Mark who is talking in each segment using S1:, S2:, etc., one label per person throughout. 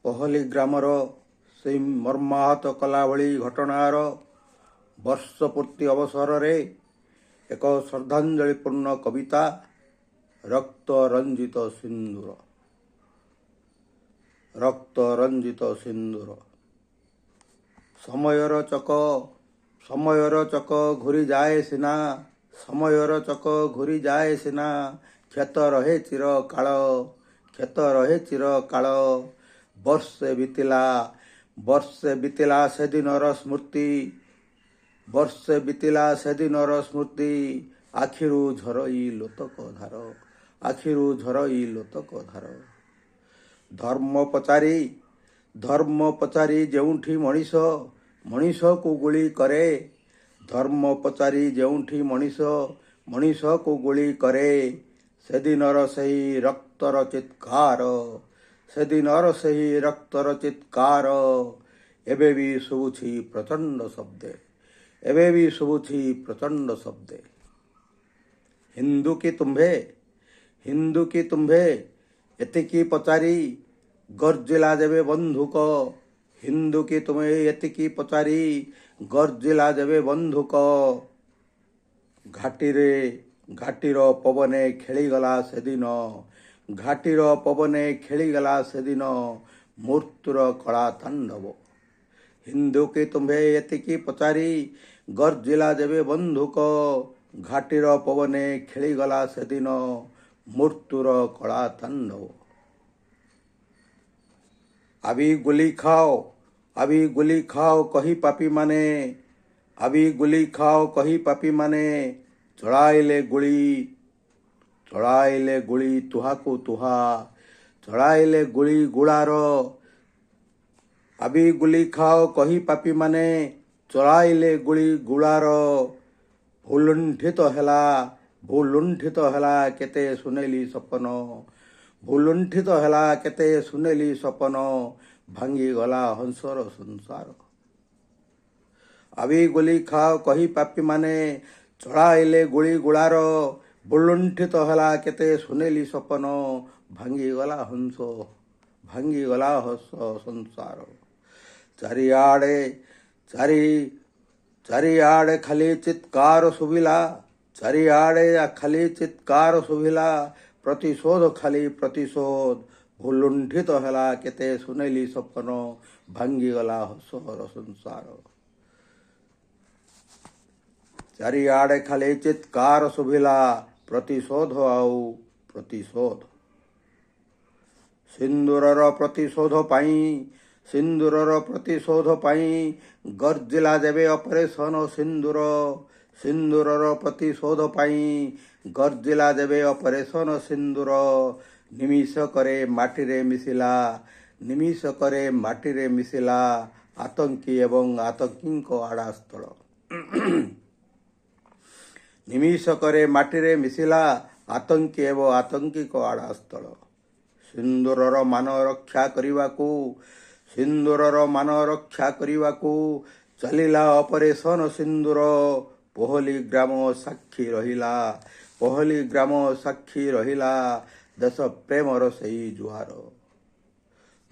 S1: ପହଲି ଗ୍ରାମର ସେହି ମର୍ମାହତ କଲାଭଳି ଘଟଣାର ବର୍ଷ ପୂର୍ତ୍ତି ଅବସରରେ ଏକ ଶ୍ରଦ୍ଧାଞ୍ଜଳିପୂର୍ଣ୍ଣ କବିତା ରକ୍ତ ରଞ୍ଜିତ ସିନ୍ଦୁର। ରକ୍ତ ରଞ୍ଜିତ ସିନ୍ଦୁର। ସମୟର ଚକ ଘୁରି ଯାଏ ସିନା, ସମୟର ଚକ ଘୁରି ଯାଏ ସିନା, କ୍ଷତ ରହେ ଚିରକାଳ, କ୍ଷତ ରହେ ଚିରକାଳ। ବର୍ଷେ ବିତିଲା ସେଦିନର ସ୍ମୃତି, ବର୍ଷେ ବିତିଲା ସେଦିନର ସ୍ମୃତି, ଆଖିରୁ ଝରଇ ଲୋତକ ଧାର, ଆଖିରୁ ଝରଇ ଲୋତକ ଧାର। ଧର୍ମ ପଚାରି ଯେଉଁଠି ମଣିଷ ମଣିଷକୁ ଗୁଳି କରେ, ଧର୍ମ ପଚାରି ଯେଉଁଠି ମଣିଷକୁ ଗୁଳି କରେ, ସେଦିନର ସେହି ରକ୍ତର ଚିତ୍କାର, ସେଦିନର ସେହି ରକ୍ତର ଚିତ୍କାର ଏବେ ବି ଶୁଭୁଛି ପ୍ରଚଣ୍ଡ ଶବ୍ଦେ, ଏବେ ବି ଶୁଭୁଛି ପ୍ରଚଣ୍ଡ ଶବ୍ଦେ। ହିନ୍ଦୁ କି ତୁମ୍ଭେ ଏତିକି ପଚାରି ଗର୍ଜିଲା ଯେବେ ବନ୍ଧୁକ, ହିନ୍ଦୁ କି ତୁମେ ଏତିକି ପଚାରି ଗର୍ଜିଲା ଯେବେ ବନ୍ଧୁକ। ଘାଟିର ପବନେ ଖେଳିଗଲା ସେଦିନ, ଘାଟିର ପବନେ ଖେଳିଗଲା ସେଦିନ, ମୃତ୍ୟୁର କଳା ତାଣ୍ଡବ। ହିନ୍ଦୁ କି ତୁମ୍ଭେ ଏତିକି ପଚାରି ଗର୍ଜିଲା ଯେବେ ବନ୍ଧୁକ, ଘାଟିର ପବନେ ଖେଳିଗଲା ସେଦିନ, ମୃତ୍ୟୁର କଳା ତାଣ୍ଡବ। ଆବି ଗୁଲି ଖାଅ କହି ପାପୀମାନେ, ଆବି ଗୁଲି ଖାଅ କହି ପାପୀମାନେ, ଚଳାଇଲେ ଗୁଳି ତୁହାକୁ ତୁହା, ଚଳାଇଲେ ଗୁଳି ଗୁଳାର। ଆବି ଗୁଲି ଖାଅ କହି ପାପୀମାନେ, ଚଳାଇଲେ ଗୁଳି ଗୁଳାର। ଭୂଲୁଣ୍ଠିତ ହେଲା କେତେ ସୁନେଲି ସପନ, ଭୂଲୁଣ୍ଠିତ ହେଲା କେତେ ସୁନେଲି ସପନ, ଭାଙ୍ଗିଗଲା ହଂସର ସଂସାର। ଆବି ଗୁଲି ଖାଅ କହି ପାପୀମାନେ, ଚଳାଇଲେ ଗୁଳି ଗୁଳାର। ଭୂଲୁଣ୍ଠିତ ହେଲା କେତେ ସୁନେଲି ସପନ, ଭାଙ୍ଗିଗଲା ହଂସ ସଂସାର। ଚାରିଆଡ଼େ ଖାଲି ଚିତ୍କାର ଶୁଭିଲା, ଚାରିଆଡ଼େ ଖାଲି ଚିତ୍କାର ଶୁଭିଲା, ପ୍ରତିଶୋଧ ଖାଲି ପ୍ରତିଶୋଧ। ଭୂଲୁଣ୍ଠିତ ହେଲା କେତେ ସୁନେଲି ସପନ, ଭାଙ୍ଗିଗଲା ହଂସର ସଂସାର। ଚାରିଆଡ଼େ ଖାଲି ଚିତ୍କାର ଶୁଭିଲା, ପ୍ରତିଶୋଧ ଆଉ ପ୍ରତିଶୋଧ। ସିନ୍ଦୁରର ପ୍ରତିଶୋଧ ପାଇଁ ଗର୍ଜିଲା ଯେବେ ଅପରେସନ ସିନ୍ଦୁର, ସିନ୍ଦୁରର ପ୍ରତିଶୋଧ ପାଇଁ ଗର୍ଜିଲା ଯେବେ ଅପରେସନ ସିନ୍ଦୁର। ନିମିଷକରେ ମାଟିରେ ମିଶିଲା ଆତଙ୍କୀ ଏବଂ ଆତଙ୍କୀଙ୍କ ଆଡ଼ାସ୍ଥଳ। ନିମିଷକରେ ମାଟିରେ ମିଶିଲା ଆତଙ୍କୀ ଏବଂ ଆତଙ୍କୀଙ୍କ ଆଡ଼ାସ୍ଥଳ। ସିନ୍ଦୁରର ମାନ ରକ୍ଷା କରିବାକୁ ଚାଲିଲା ଅପରେସନ ସିନ୍ଦୁର। ପହଲି ଗ୍ରାମ ସାକ୍ଷୀ ରହିଲା ଦେଶ ପ୍ରେମର ସେହି ଜୁହାର।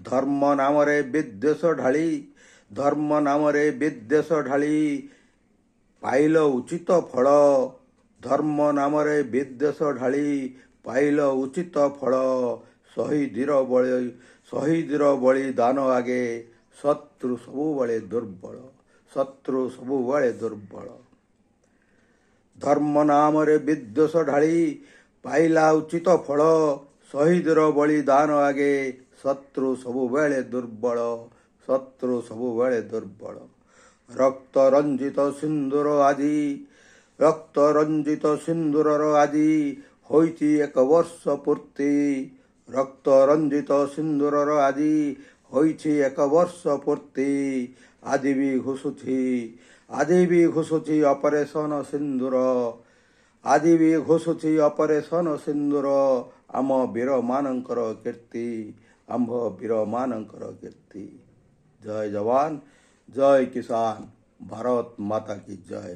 S1: ଧର୍ମ ନାମରେ ବିଦ୍ୱେଷ ଢାଳି ପାଇଲ ଉଚିତ ଫଳ, ଧର୍ମ ନାମରେ ବିଦ୍ୱେଷ ଢାଳି ପାଇଲ ଉଚିତ ଫଳ। ଶହୀଦର ବଳିଦାନ ଆଗେ ଶତ୍ରୁ ସବୁବେଳେ ଦୁର୍ବଳ। ଧର୍ମ ନାମରେ ବିଦ୍ୱେଷ ଢାଳି ପାଇଲା ଉଚିତ ଫଳ, ଶହୀଦର ବଳିଦାନ ଆଗେ ଶତ୍ରୁ ସବୁବେଳେ ଦୁର୍ବଳ। ରକ୍ତ ରଞ୍ଜିତ ସିନ୍ଦୁରର ଆଜି ହୋଇଛି 1 ବର୍ଷ ପୂର୍ତ୍ତି, ରକ୍ତ ରଞ୍ଜିତ ସିନ୍ଦୁରର ଆଜି ହୋଇଛି 1 ବର୍ଷ ପୂର୍ତ୍ତି। ଆଜି ବି ଘୁଷୁଛି ଅପରେସନ ସିନ୍ଦୁର, ଆଜି ବି ଘୁଷୁଛି ଅପରେସନ ସିନ୍ଦୁର। ଆମ ବୀରମାନଙ୍କର କୀର୍ତ୍ତି। ଜୟ ଜବାନ, ଜୟ କିଷାନ, ଭାରତ ମାତା କି ଜୟ।